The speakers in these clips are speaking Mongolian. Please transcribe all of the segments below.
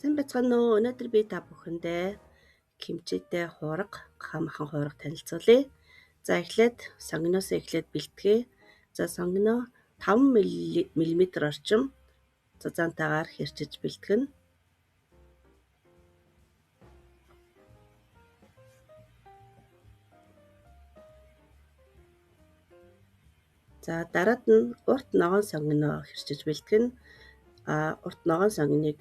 Сайн байцгаана уу? Өнөөдөр би та бүхэндээ кимчитэй хуурга, хамахан хуурга танилцуулъя. За эхлээд сонгиноос эхлээд бэлтгэе. За сонгино 5 мм орчим зузаантайгаар хэрчиж бэлтгэнэ. За дараад нь урт ногоон сонгино хэрчиж бэлтгэнэ. Урт ногоон сонгиныг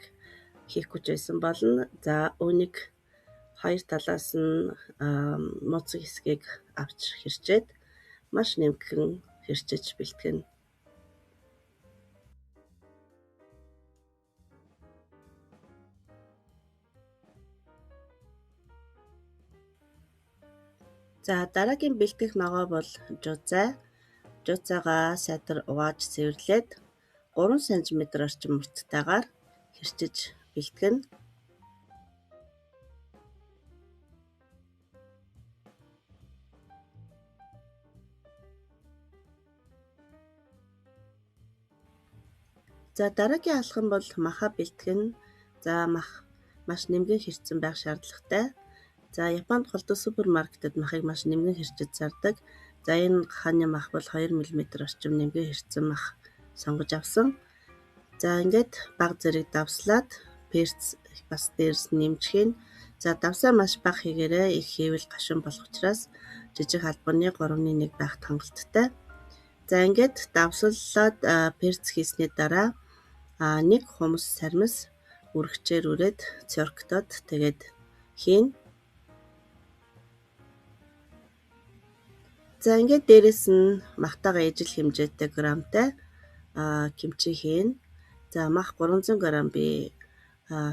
хийхгүй ч байсан болно. За үүнийг хоёр талаас нь муцаг хэсгийг авч хэрчээд маш нэмгэн хэрчиж бэлтгэнэ. За дараагийн бэлтгэх ногоо бол жузаа. Жузаагаа сайтар угааж цэвэрлээд 3 см орчим мурцтайгаар хэрчиж бэлтгэнэ. За дараагийн алхам бол маха бэлтгэнэ. За мах маш нэмгэн хэрчсэн байх шаардлагатай. За Японд голдуу супермаркетад махыг маш нэмгэн хэрчиж зардаг. За энэ хааны мах бол 2 мм орчим нэмгэн хэрчсэн мах сонгож авсан. За ингээд бага зэрэг давслаад перц бас дээрс нэмжих нь. За давсаа маш бага хийгээрэй. Их хийвэл гашуун болох учраас жижиг албаны 3/1 байх хангалттай. За ингээд давсаллаад перц хийсний дараа нэг хумс сармис үргчээр үрээд цорктоод тэгээд хийн. За ингээд дээрэс нь махтайгаа ижил хэмжээтэй грамтай кимчи хийн. За мах 300 г би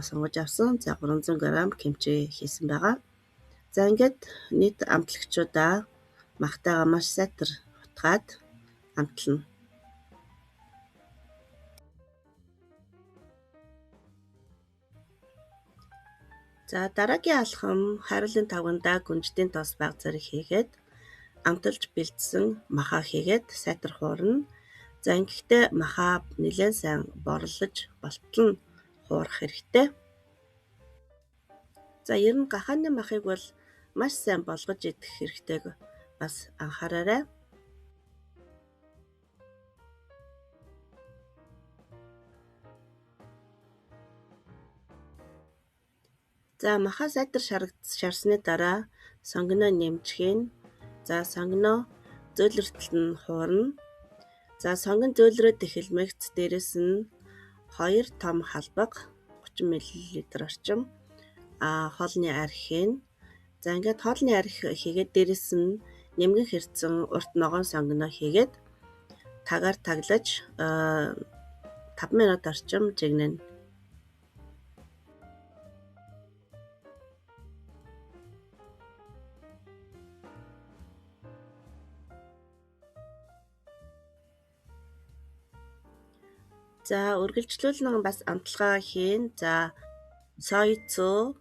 сонгож авсан. За 300 г кимчи хийсэн байгаа. За ингээд нийт амтлагчудаа махтайгаа маш сайтар утгаад амтлана. За дараагийн алхам хайрлын тавгандаа гүнждийн тоос бага зэрэг хийгээд амталж бэлдсэн махаа хийгээд сайтар хуурна. За ингэхдээ махаа нэлээд сайн борлож болтол нь хуурах хэрэгтэй. За ер нь гахааны махыг бол маш сайн болгож идэх хэрэгтэйг бас анхаараарай. За махаа сайтар шарсны дараа сонгино нэмжих. За сонгино зөөлрөлтөнд нь хуурна. За сонгон зөөлрөөд эхэлмэгц дээрэс нь 2 том халбаг 30 мл орчим хоолны арх хийн. За ингээд хоолны арх хийгээд дээрэс нь нэмгэн хэрцэн урт ногоон сонгино хийгээд тагаар таглаж 5 минут орчим жигнэнэ. За үргэлжлүүлэн бас амтлагаа хийн. За соёцоо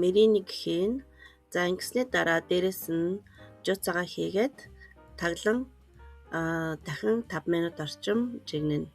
мэринийг хийн. За ингэсний дараа дээрэс нь жуцаагаа хийгээд таглан дахин 5 минут орчим жигнэнэ.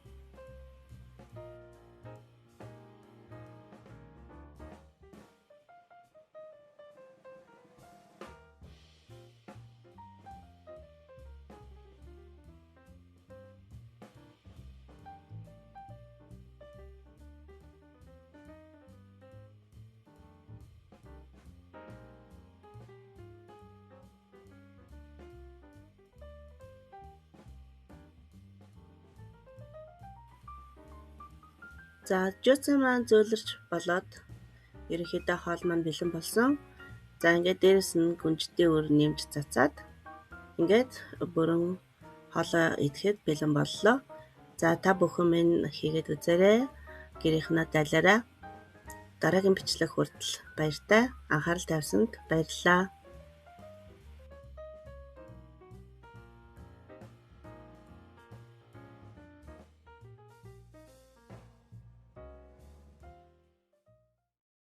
За жуцаа маань зөөлрч болоод ерөнхийдөө хоол маань бэлэн болсон. За ингээд дээрэс нь гүнжтийн өр нэмж цацаад ингээд бүрэн хоолоо идэхэд бэлэн боллоо. За та бүхэн минь хийгээд үзээрэй. Гэрийнхнээ дайлаарай. Дараагийн бичлэг хүртэл баяртай. Анхаарал тавьсанд баярлалаа.